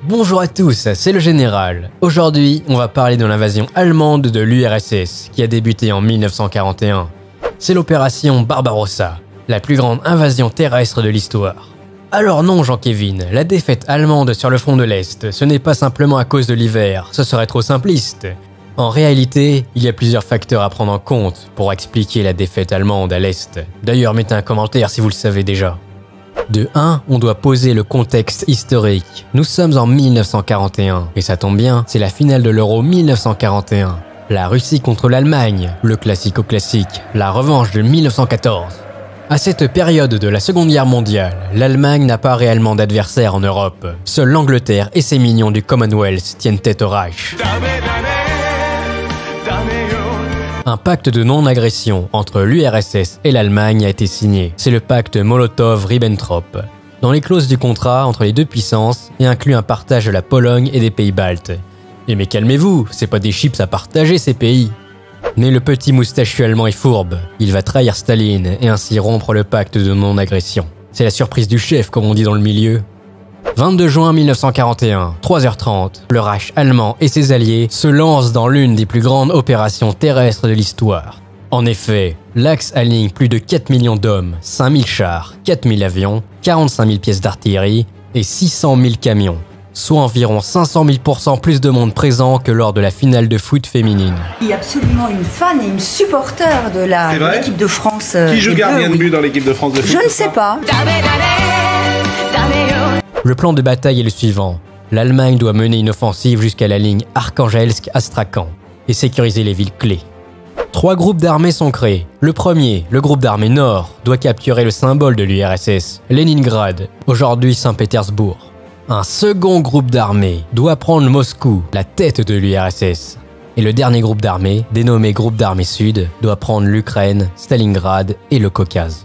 Bonjour à tous, c'est le Général. Aujourd'hui, on va parler de l'invasion allemande de l'URSS qui a débuté en 1941. C'est l'opération Barbarossa, la plus grande invasion terrestre de l'histoire. Alors non, Jean-Kévin, la défaite allemande sur le front de l'Est, ce n'est pas simplement à cause de l'hiver, ce serait trop simpliste. En réalité, il y a plusieurs facteurs à prendre en compte pour expliquer la défaite allemande à l'Est. D'ailleurs, mettez un commentaire si vous le savez déjà. De 1, on doit poser le contexte historique. Nous sommes en 1941, et ça tombe bien, c'est la finale de l'Euro 1941. La Russie contre l'Allemagne, le classico-classique, la revanche de 1914. À cette période de la Seconde Guerre mondiale, l'Allemagne n'a pas réellement d'adversaire en Europe. Seule l'Angleterre et ses minions du Commonwealth tiennent tête au Reich. Un pacte de non-agression entre l'URSS et l'Allemagne a été signé. C'est le pacte Molotov-Ribbentrop. Dans les clauses du contrat entre les deux puissances, il inclut un partage de la Pologne et des pays baltes. Mais calmez-vous, c'est pas des chips à partager ces pays. Mais le petit moustachu allemand est fourbe. Il va trahir Staline et ainsi rompre le pacte de non-agression. C'est la surprise du chef, comme on dit dans le milieu. 22 juin 1941, 3h30, le Reich allemand et ses alliés se lancent dans l'une des plus grandes opérations terrestres de l'histoire. En effet, l'Axe aligne plus de 4 millions d'hommes, 5000 chars, 4000 avions, 45 000 pièces d'artillerie et 600 000 camions, soit environ 500 000% plus de monde présent que lors de la finale de foot féminine. Il y a absolument une fan et une supporter de l'équipe de France. Qui joue gardien de but dans l'équipe de France de foot? Je ne sais pas. Le plan de bataille est le suivant. L'Allemagne doit mener une offensive jusqu'à la ligne Arkhangelsk-Astrakhan et sécuriser les villes clés. 3 groupes d'armées sont créés. Le premier, le groupe d'armées Nord, doit capturer le symbole de l'URSS, Leningrad, aujourd'hui Saint-Pétersbourg. Un second groupe d'armées doit prendre Moscou, la tête de l'URSS. Et le dernier groupe d'armées, dénommé groupe d'armées Sud, doit prendre l'Ukraine, Stalingrad et le Caucase.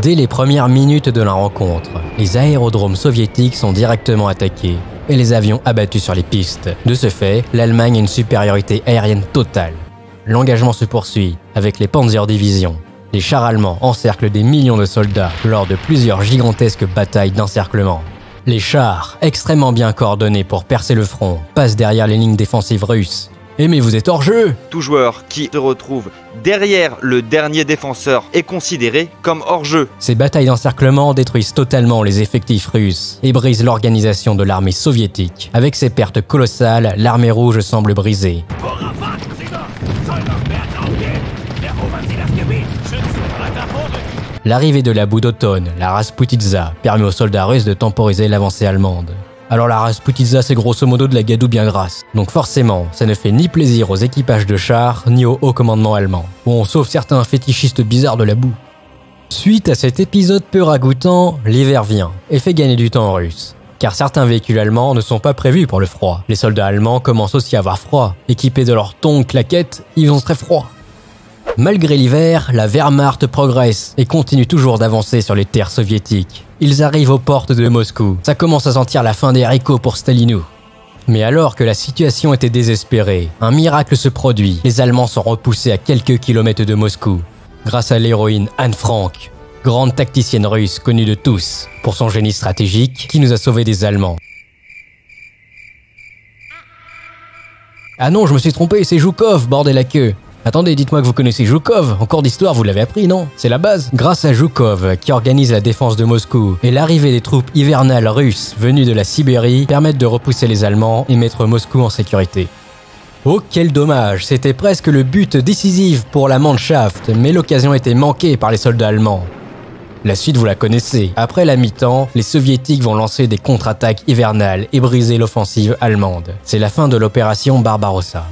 Dès les premières minutes de la rencontre, les aérodromes soviétiques sont directement attaqués et les avions abattus sur les pistes. De ce fait, l'Allemagne a une supériorité aérienne totale. L'engagement se poursuit avec les Panzerdivisions. Les chars allemands encerclent des millions de soldats lors de plusieurs gigantesques batailles d'encerclement. Les chars, extrêmement bien coordonnés pour percer le front, passent derrière les lignes défensives russes. Eh mais vous êtes hors jeu! Tout joueur qui se retrouve derrière le dernier défenseur est considéré comme hors jeu. Ces batailles d'encerclement détruisent totalement les effectifs russes et brisent l'organisation de l'armée soviétique. Avec ses pertes colossales, l'armée rouge semble brisée. L'arrivée de la boue d'automne, la Rasputitsa, permet aux soldats russes de temporiser l'avancée allemande. Alors la Rasputitsa, c'est grosso modo de la gadoue bien grasse. Donc forcément, ça ne fait ni plaisir aux équipages de chars, ni au haut commandement allemand. Bon, sauf certains fétichistes bizarres de la boue. Suite à cet épisode peu ragoûtant, l'hiver vient et fait gagner du temps aux Russes. Car certains véhicules allemands ne sont pas prévus pour le froid. Les soldats allemands commencent aussi à avoir froid. Équipés de leurs tongs claquettes, ils ont très froid. Malgré l'hiver, la Wehrmacht progresse et continue toujours d'avancer sur les terres soviétiques. Ils arrivent aux portes de Moscou. Ça commence à sentir la fin des haricots pour Stalinou. Mais alors que la situation était désespérée, un miracle se produit. Les Allemands sont repoussés à quelques kilomètres de Moscou, grâce à l'héroïne Anne Frank, grande tacticienne russe connue de tous pour son génie stratégique qui nous a sauvés des Allemands. Ah non, je me suis trompé, c'est Zhukov, bordel la queue. Attendez, dites-moi que vous connaissez Zhukov, en cours d'histoire vous l'avez appris, non? C'est la base. Grâce à Zhukov, qui organise la défense de Moscou, et l'arrivée des troupes hivernales russes venues de la Sibérie permettent de repousser les Allemands et mettre Moscou en sécurité. Oh quel dommage, c'était presque le but décisif pour la Mannschaft, mais l'occasion était manquée par les soldats allemands. La suite vous la connaissez. Après la mi-temps, les soviétiques vont lancer des contre-attaques hivernales et briser l'offensive allemande. C'est la fin de l'opération Barbarossa.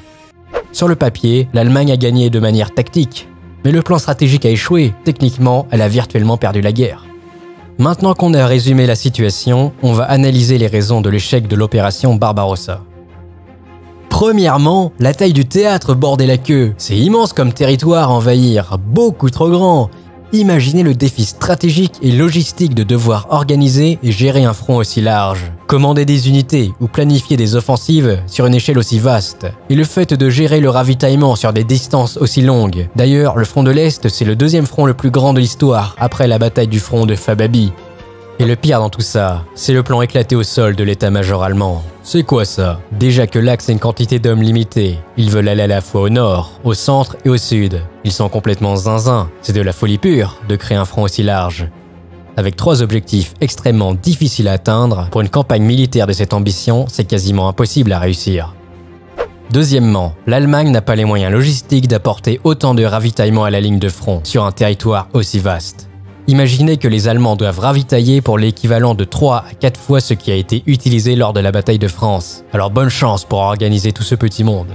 Sur le papier, l'Allemagne a gagné de manière tactique, mais le plan stratégique a échoué. Techniquement, elle a virtuellement perdu la guerre. Maintenant qu'on a résumé la situation, on va analyser les raisons de l'échec de l'opération Barbarossa. Premièrement, la taille du théâtre, bordel la queue. C'est immense comme territoire à envahir, beaucoup trop grand. Imaginez le défi stratégique et logistique de devoir organiser et gérer un front aussi large, commander des unités ou planifier des offensives sur une échelle aussi vaste, et le fait de gérer le ravitaillement sur des distances aussi longues. D'ailleurs, le front de l'Est, c'est le deuxième front le plus grand de l'histoire, après la bataille du front de Fababi. Et le pire dans tout ça, c'est le plan éclaté au sol de l'état-major allemand. C'est quoi ça? Déjà que l'axe a une quantité d'hommes limitée, ils veulent aller à la fois au nord, au centre et au sud. Ils sont complètement zinzin, c'est de la folie pure de créer un front aussi large. Avec 3 objectifs extrêmement difficiles à atteindre, pour une campagne militaire de cette ambition, c'est quasiment impossible à réussir. Deuxièmement, l'Allemagne n'a pas les moyens logistiques d'apporter autant de ravitaillement à la ligne de front sur un territoire aussi vaste. Imaginez que les Allemands doivent ravitailler pour l'équivalent de 3 à 4 fois ce qui a été utilisé lors de la bataille de France. Alors bonne chance pour organiser tout ce petit monde.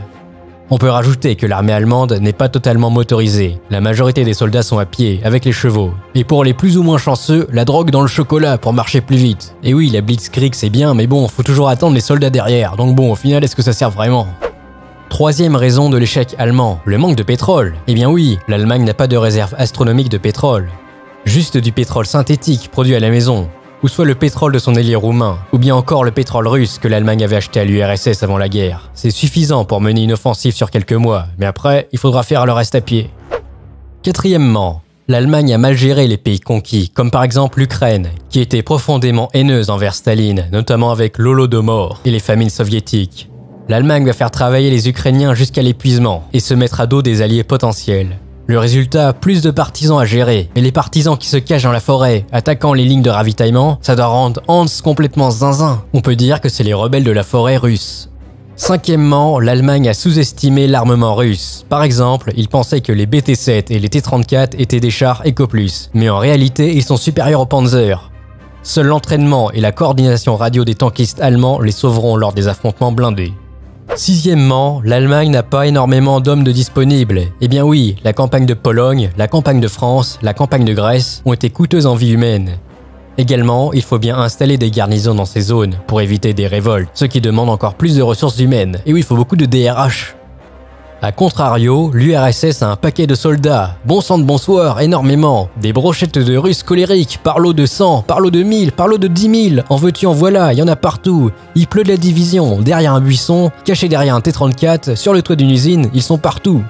On peut rajouter que l'armée allemande n'est pas totalement motorisée. La majorité des soldats sont à pied, avec les chevaux. Et pour les plus ou moins chanceux, la drogue dans le chocolat pour marcher plus vite. Et oui, la Blitzkrieg c'est bien, mais bon, faut toujours attendre les soldats derrière. Donc bon, au final, est-ce que ça sert vraiment ? Troisième raison de l'échec allemand, le manque de pétrole. Eh bien oui, l'Allemagne n'a pas de réserve astronomique de pétrole. Juste du pétrole synthétique produit à la maison, ou soit le pétrole de son allié roumain, ou bien encore le pétrole russe que l'Allemagne avait acheté à l'URSS avant la guerre. C'est suffisant pour mener une offensive sur quelques mois, mais après, il faudra faire le reste à pied. Quatrièmement, l'Allemagne a mal géré les pays conquis, comme par exemple l'Ukraine, qui était profondément haineuse envers Staline, notamment avec l'Holodomor et les famines soviétiques. L'Allemagne va faire travailler les Ukrainiens jusqu'à l'épuisement et se mettre à dos des alliés potentiels. Le résultat, plus de partisans à gérer, et les partisans qui se cachent dans la forêt, attaquant les lignes de ravitaillement, ça doit rendre Hans complètement zinzin. On peut dire que c'est les rebelles de la forêt russe. Cinquièmement, l'Allemagne a sous-estimé l'armement russe. Par exemple, ils pensaient que les BT-7 et les T-34 étaient des chars Eco+, mais en réalité, ils sont supérieurs aux Panzer. Seul l'entraînement et la coordination radio des tankistes allemands les sauveront lors des affrontements blindés. Sixièmement, l'Allemagne n'a pas énormément d'hommes de disponibles. Eh bien oui, la campagne de Pologne, la campagne de France, la campagne de Grèce ont été coûteuses en vie humaine. Également, il faut bien installer des garnisons dans ces zones pour éviter des révoltes, ce qui demande encore plus de ressources humaines. Et oui, il faut beaucoup de DRH. A contrario, l'URSS a un paquet de soldats. Bon sang de bonsoir, énormément. Des brochettes de Russes colériques, par lot de 100, par lot de 1000, par lot de 10 000. En veux-tu, en voilà, il y en a partout. Il pleut de la division, derrière un buisson, caché derrière un T-34, sur le toit d'une usine, ils sont partout.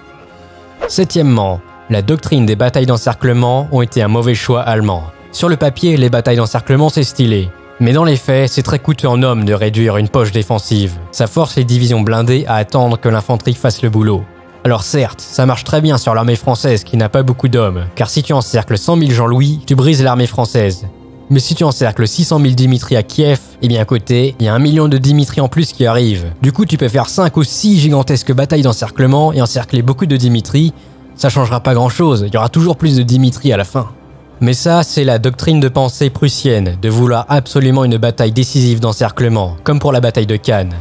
Septièmement, la doctrine des batailles d'encerclement ont été un mauvais choix allemand. Sur le papier, les batailles d'encerclement c'est stylé. Mais dans les faits, c'est très coûteux en hommes de réduire une poche défensive. Ça force les divisions blindées à attendre que l'infanterie fasse le boulot. Alors certes, ça marche très bien sur l'armée française qui n'a pas beaucoup d'hommes, car si tu encercles 100 000 Jean-Louis, tu brises l'armée française. Mais si tu encercles 600 000 Dimitri à Kiev, eh bien à côté, il y a 1 million de Dimitri en plus qui arrivent. Du coup, tu peux faire 5 ou 6 gigantesques batailles d'encerclement et encercler beaucoup de Dimitri. Ça changera pas grand-chose, il y aura toujours plus de Dimitri à la fin. Mais ça, c'est la doctrine de pensée prussienne, de vouloir absolument une bataille décisive d'encerclement, comme pour la bataille de Cannes.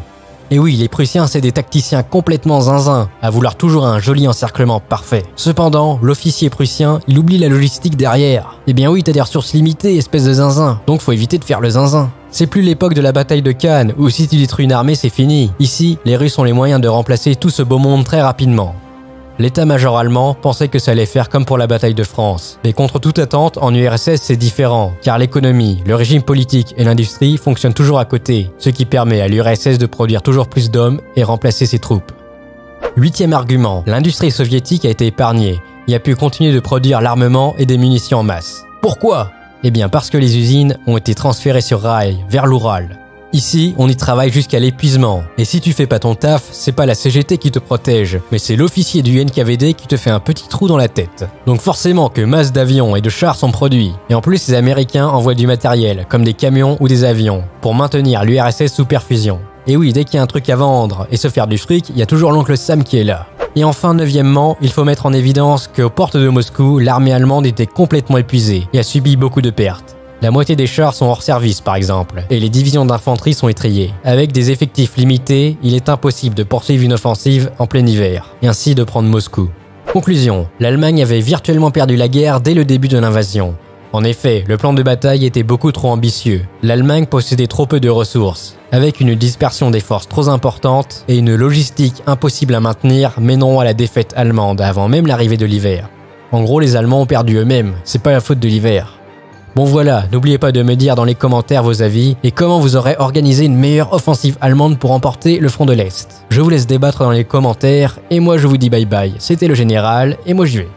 Et oui, les Prussiens, c'est des tacticiens complètement zinzins, à vouloir toujours un joli encerclement parfait. Cependant, l'officier prussien, il oublie la logistique derrière. Eh bien oui, t'as des ressources limitées, espèce de zinzin, donc faut éviter de faire le zinzin. C'est plus l'époque de la bataille de Cannes, où si tu détruis une armée, c'est fini. Ici, les Russes ont les moyens de remplacer tout ce beau monde très rapidement. L'état-major allemand pensait que ça allait faire comme pour la bataille de France. Mais contre toute attente, en URSS c'est différent, car l'économie, le régime politique et l'industrie fonctionnent toujours à côté, ce qui permet à l'URSS de produire toujours plus d'hommes et remplacer ses troupes. Huitième argument, l'industrie soviétique a été épargnée et a pu continuer de produire l'armement et des munitions en masse. Pourquoi ? Eh bien parce que les usines ont été transférées sur rail, vers l'Oural. Ici, on y travaille jusqu'à l'épuisement. Et si tu fais pas ton taf, c'est pas la CGT qui te protège, mais c'est l'officier du NKVD qui te fait un petit trou dans la tête. Donc forcément que masse d'avions et de chars sont produits. Et en plus, les Américains envoient du matériel, comme des camions ou des avions, pour maintenir l'URSS sous perfusion. Et oui, dès qu'il y a un truc à vendre et se faire du fric, il y a toujours l'oncle Sam qui est là. Et enfin, neuvièmement, il faut mettre en évidence qu'aux portes de Moscou, l'armée allemande était complètement épuisée et a subi beaucoup de pertes. La moitié des chars sont hors service par exemple, et les divisions d'infanterie sont étrillées. Avec des effectifs limités, il est impossible de poursuivre une offensive en plein hiver, et ainsi de prendre Moscou. Conclusion, l'Allemagne avait virtuellement perdu la guerre dès le début de l'invasion. En effet, le plan de bataille était beaucoup trop ambitieux. L'Allemagne possédait trop peu de ressources, avec une dispersion des forces trop importante et une logistique impossible à maintenir mèneront à la défaite allemande avant même l'arrivée de l'hiver. En gros, les Allemands ont perdu eux-mêmes, c'est pas la faute de l'hiver. Bon voilà, n'oubliez pas de me dire dans les commentaires vos avis et comment vous aurez organisé une meilleure offensive allemande pour remporter le front de l'Est. Je vous laisse débattre dans les commentaires et moi je vous dis bye bye, c'était le général et moi j'y vais.